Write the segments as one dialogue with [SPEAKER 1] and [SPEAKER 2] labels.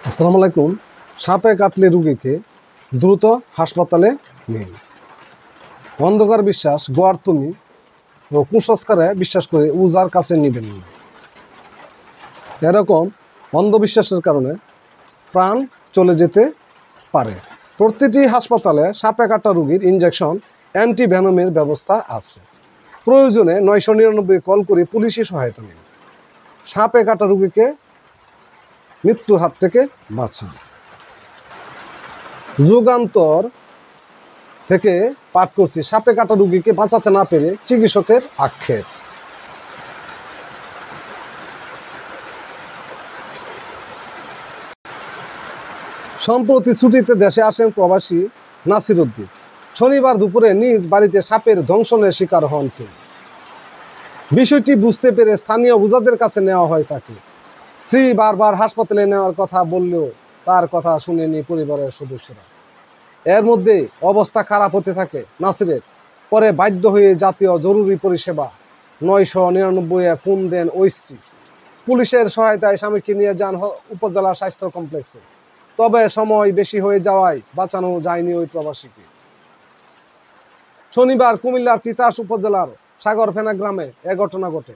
[SPEAKER 1] আসসালামু আলাইকুম। সাপে কাটলে রোগীকে দ্রুত হাসপাতালে নিন। অন্ধকার বিশ্বাস, গোয়ার্তুমি ও কুসংস্কারে বিশ্বাস করে উজার কাছে নিবেন না। এরকম অন্ধবিশ্বাসের কারণে প্রাণ চলে যেতে পারে। প্রতিটি হাসপাতালে সাপে কাটা রোগীর ইনজেকশন, অ্যান্টিভেনমের ব্যবস্থা আছে। প্রয়োজনে 999 কল করে পুলিশি সহায়তা নিন। সাপে কাটা রোগীকে মৃত্যুর হাত থেকে বাঁচান। যুগান্তর থেকে পাঠ করছি, সাপে কাটা রোগীকে বাঁচাতে না পেরে চিকিৎসকের আক্ষেপ। সম্প্রতি ছুটিতে দেশে আসেন প্রবাসী নাসির উদ্দিন। শনিবার দুপুরে নিজ বাড়িতে সাপের দংশনের শিকার হন তিনি। বিষয়টি বুঝতে পেরে স্থানীয় ওঝাদের কাছে নেওয়া হয় তাকে। স্ত্রী বারবার হাসপাতালে নেওয়ার কথা বললেও তার কথা শুনেনি পরিবারের সদস্যরা। এর মধ্যে অবস্থা খারাপ হতে থাকে নাসিরের। পরে বাধ্য হয়ে জাতীয় জরুরি পরিষেবা 999-এ ফোন দেন ওই স্ত্রী। পুলিশের সহায়তায় স্বামীকে নিয়ে যান উপজেলা স্বাস্থ্য কমপ্লেক্সে। তবে সময় বেশি হয়ে যাওয়ায় বাঁচানো যায়নি ওই প্রবাসীকে। শনিবার কুমিল্লার তিতাস উপজেলার সাগরফেনা গ্রামে এ ঘটনা ঘটে।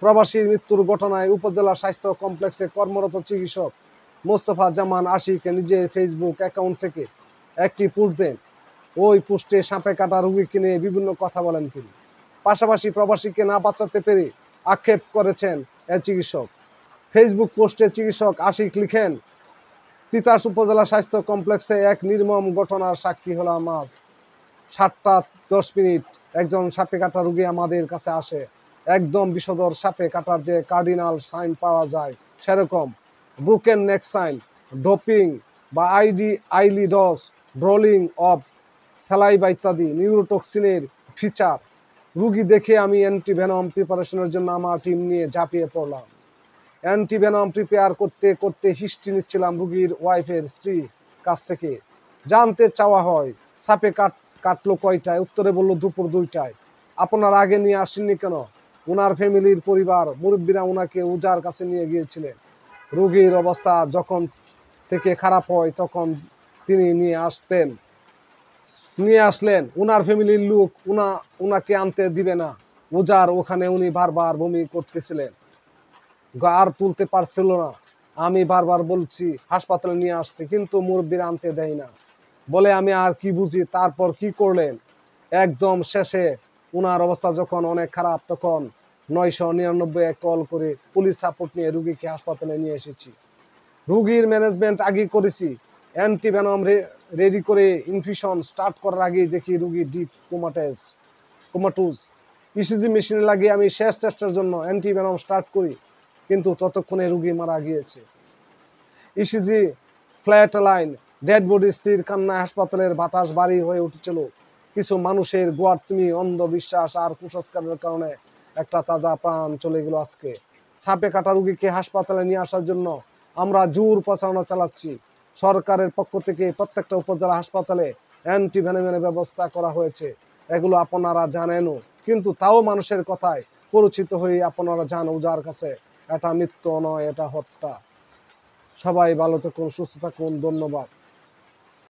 [SPEAKER 1] প্রবাসীর মৃত্যুর ঘটনায় উপজেলা স্বাস্থ্য কমপ্লেক্সে কর্মরত চিকিৎসক মোস্তফা জামান আশিকে নিজের ফেসবুক অ্যাকাউন্ট থেকে একটি পোস্ট দেন। ওই পোস্টে সাপে কাটা রোগীকে নিয়ে বিভিন্ন কথা বলেন তিনি। পাশাপাশি প্রবাসীকে না বাঁচাতে পেরে আক্ষেপ করেছেন এ চিকিৎসক। ফেসবুক পোস্টে চিকিৎসক আশিক লিখেন, তিতাস উপজেলা স্বাস্থ্য কমপ্লেক্সে এক নির্মম ঘটনার সাক্ষী হলাম আজ। 7টা 10 মিনিট একজন সাপে কাটা রোগী আমাদের কাছে আসে। একদম বিষধর সাপে কাটার যে কার্ডিনাল সাইন পাওয়া যায় সেরকম ব্রোকেন নেক সাইন, ডোপিং বা আইলিডস, ড্রলিং অফ স্যালাইভা ইত্যাদি নিউরোটক্সিনের ফিচার। রুগী দেখে আমি অ্যান্টিভেনম প্রিপারেশনের জন্য আমার টিম নিয়ে ঝাঁপিয়ে পড়লাম। অ্যান্টিভেনম প্রিপেয়ার করতে করতে হিস্ট্রি নিচ্ছিলাম রুগীর ওয়াইফের স্ত্রী কাছ থেকে। জানতে চাওয়া হয় সাপে কাটলো কয়টায়? উত্তরে বলল দুপুর 2টায়। আপনার আগে নিয়ে আসেননি কেন? ওনার ফ্যামিলির পরিবার মুরব্বীরা ওনাকে ওঝার কাছে নিয়ে গিয়েছিলেন। রোগীর অবস্থা যখন থেকে খারাপ হয় তখন তিনি নিয়ে আসলেন। ওনার ফ্যামিলির লোক ওনাকে আনতে দিবে না। ওঝার ওখানে উনি বারবার বমি করতেছিলেন, আর তুলতে পারছিল না। আমি বারবার বলছি হাসপাতালে নিয়ে আসতে, কিন্তু মুরব্বীরা আনতে দেয় না বলে আমি আর কি বুঝি। তারপর কি করলেন? একদম শেষে ওনার অবস্থা যখন অনেক খারাপ তখন 999-এ কল করে পুলিশ সাপোর্ট নিয়ে রুগীকে হাসপাতালে নিয়ে এসেছি। রুগীর ম্যানেজমেন্ট আগে করেছি, অ্যান্টিভেনম রেডি করে ইনফিউশন স্টার্ট করার আগেই দেখি রুগী ডিপ কোমাটোজ। ইসিজি মেশিনে লাগিয়ে আমি শেষ চেষ্টার জন্য অ্যান্টিভেনম স্টার্ট করি, কিন্তু ততক্ষণে রুগী মারা গিয়েছে। ECG flat line, dead body স্থির কান্নায় হাসপাতালের বাতাস ভারী হয়ে উঠেছিল। কিছু মানুষের গোয়ার্তুমি, অন্ধবিশ্বাস আর কুসংস্কারের কারণে একটা তাজা প্রাণ চলে গেল আজকে। সাপে কাটা রুগীকে হাসপাতালে নিয়ে আসার জন্য আমরা জোর প্রচারণা চালাচ্ছি। সরকারের পক্ষ থেকে প্রত্যেকটা উপজেলা হাসপাতালে অ্যান্টিভেনমের ব্যবস্থা করা হয়েছে। এগুলো আপনারা জানেনও, কিন্তু তাও মানুষের কথায় পরিচিত হয়ে আপনারা যান ওঝার কাছে। এটা মৃত্যু নয়, এটা হত্যা। সবাই ভালো থাকুন, সুস্থ থাকুন। ধন্যবাদ।